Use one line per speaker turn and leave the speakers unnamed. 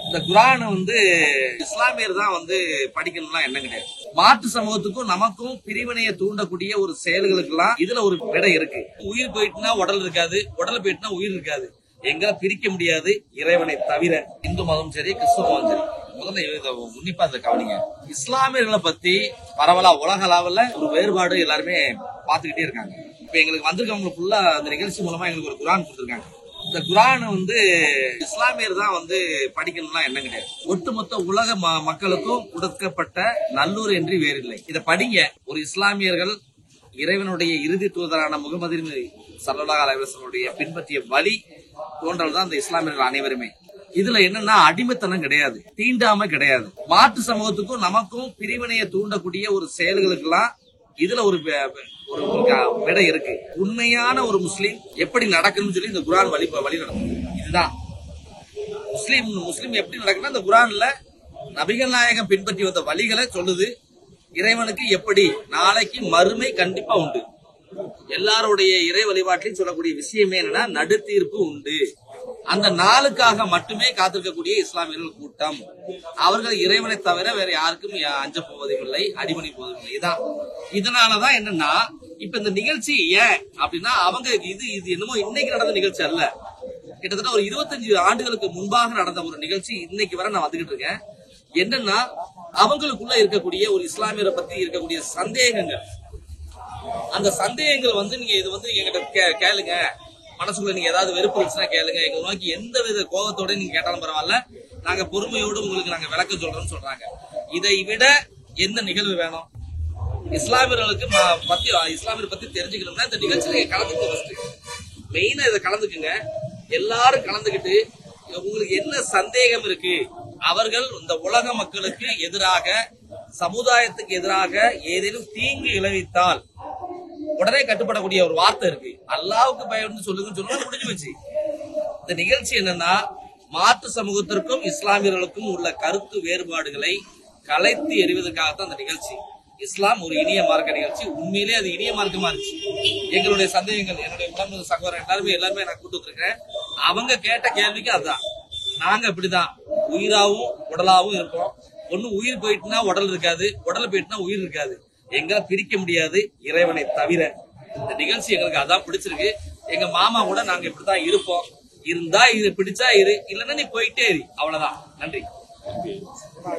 இந்த குரான் இஸ்லாமியர் தான் படிக்கணும்லாம் என்ன கிடையாது. மாற்று சமூகத்துக்கும் நமக்கும் பிரிவினையை தூண்டக்கூடிய ஒரு செயல்களுக்கெல்லாம் இதுல ஒரு விடை இருக்கு. உயிர் போயிட்டுனா உடல் இருக்காது, உடல் போயிட்டுனா உயிர் இருக்காது. எங்களை பிரிக்க முடியாது இறைவனை தவிர. இந்து மதம் சரி, கிறிஸ்துவ மதம் சரி. முதல்ல உன்னிப்பா அதை கவனிங்க. இஸ்லாமியர்களை பத்தி பரவலா உலக அளவுல ஒரு வேறுபாடு எல்லாருமே பாத்துக்கிட்டே இருக்காங்க. இப்ப எங்களுக்கு வந்திருக்கவங்க ஃபுல்லா அந்த நிகழ்ச்சி மூலமா எங்களுக்கு ஒரு குரான் கொடுத்திருக்காங்க. இந்த குரான் இஸ்லாமியர் தான் படிக்கணும்லாம் என்ன கிடையாது. ஒட்டுமொத்த உலக மக்களுக்கும் கொடுக்கப்பட்ட நல்லூர் என்று வேறில்லை. இதை படிங்க. ஒரு இஸ்லாமியர்கள் இறைவனுடைய இறுதி தூதரான முகமது ஸல்லல்லாஹு அலைஹி வஸல்லம் பின்பற்றிய வழி தோன்றல் தான் இந்த இஸ்லாமியர்கள் அனைவருமே. இதுல என்னன்னா அடிமைத்தனம் கிடையாது, தீண்டாமை கிடையாது. மாற்று சமூகத்துக்கும் நமக்கும் பிரிவினையை தூண்டக்கூடிய ஒரு செயல்களுக்கெல்லாம் இதுல ஒரு விடை இருக்கு. உண்மையான ஒரு முஸ்லீம் எப்படி நடக்கணும்னு சொல்லி இந்த குரான் வழி நடக்கும். இதுதான் முஸ்லீம் எப்படி நடக்கணும். இந்த குரான்ல நபிகள் நாயகம் பின்பற்றி வந்த வழிகளை சொல்லுது. இறைவனுக்கு எப்படி நாளைக்கு மறுமை கண்டிப்பா உண்டு. எல்லாருடைய இறை வழிபாட்டிலையும் சொல்லக்கூடிய விஷயமே என்னன்னா நடுத்தீர்ப்பு உண்டு. அந்த நாளுக்காக மட்டுமே காத்திருக்கக்கூடிய இஸ்லாமியர்கள் கூட்டம். அவர்கள் இறைவனை தவிர வேற யாருக்கும் அஞ்ச போவதும் இல்லை, அடிமணி போவதும் இல்லை. இதான். இதனாலதான் என்னன்னா இப்ப இந்த நிகழ்ச்சி ஏன் அப்படின்னா அவங்க இது என்னமோ இன்னைக்கு நடந்த நிகழ்ச்சி அல்ல. கிட்டத்தட்ட ஒரு 25 ஆண்டுகளுக்கு முன்பாக நடந்த ஒரு நிகழ்ச்சி இன்னைக்கு வரை நான் வந்துகிட்டு இருக்கேன். என்னன்னா அவங்களுக்குள்ள இருக்கக்கூடிய ஒரு இஸ்லாமியரை பத்தி இருக்கக்கூடிய சந்தேகங்கள், அந்த சந்தேகங்கள் நீங்க இது எங்கிட்ட கேளுங்க. மனசுக்குள்ள நீங்க ஏதாவது வெறுப்பு இருந்துச்சுன்னா கேளுங்க. எங்க நோக்கி எந்த வித கோபத்தோட நீங்க கேட்டாலும் பரவாயில்ல, நாங்க பொறுமையோடு உங்களுக்கு நாங்க விளக்கம் சொல்றோம்னு சொல்றாங்க. இதை விட என்ன நிகழ்வு வேணும்? இஸ்லாமியர்களுக்கு இஸ்லாமியர் பத்தி தெரிஞ்சுக்கணும்னா இந்த நிகழ்ச்சியில கலந்துக்கு மெயினா இதை கலந்துக்குங்க. எல்லாரும் கலந்துக்கிட்டு உங்களுக்கு என்ன சந்தேகம் இருக்கு, அவர்கள் இந்த உலக மக்களுக்கு எதிராக, சமுதாயத்துக்கு எதிராக ஏதேனும் தீங்கு விளைவித்தால் உடனே கட்டுப்படக்கூடிய ஒரு வார்த்தை இருக்கு. அல்லாஹ்வுக்கு பயந்து சொல்லுங்கன்னு சொன்னா முடிஞ்சு வச்சு. இந்த நிகழ்ச்சி என்னன்னா மாற்று சமூகத்திற்கும் இஸ்லாமியர்களுக்கும் உள்ள கருத்து வேறுபாடுகளை கலைத்து எறிவதற்காகத்தான் அந்த நிகழ்ச்சி. இஸ்லாம் ஒரு இனிய மார்க்க நிகழ்ச்சி. உண்மையிலே அது இனிய மார்க்கமா இருந்துச்சு. எங்களுடைய சந்தேகங்கள், என்னுடைய உடம்பு சகோதரர் எல்லாருமே நான் கூட்டு வந்திருக்கேன். அவங்க கேட்ட கேள்விக்கு அதுதான். நாங்க இப்படிதான் உயிராவும் உடலாவும் இருப்போம். ஒன்னும் உயிர் போயிட்டுனா உடல் இருக்காது, உடல் போயிட்டுனா உயிர் இருக்காது. எங்களை பிரிக்க முடியாது இறைவனை தவிர. இந்த நிகழ்ச்சி எங்களுக்கு அதான் பிடிச்சிருக்கு. எங்க மாமா கூட நாங்க இப்படிதான் இருப்போம். இருந்தா இது பிடிச்சா இரு, இல்லன்னா நீ போயிட்டே இரு. அவ்வளவுதான். நன்றி.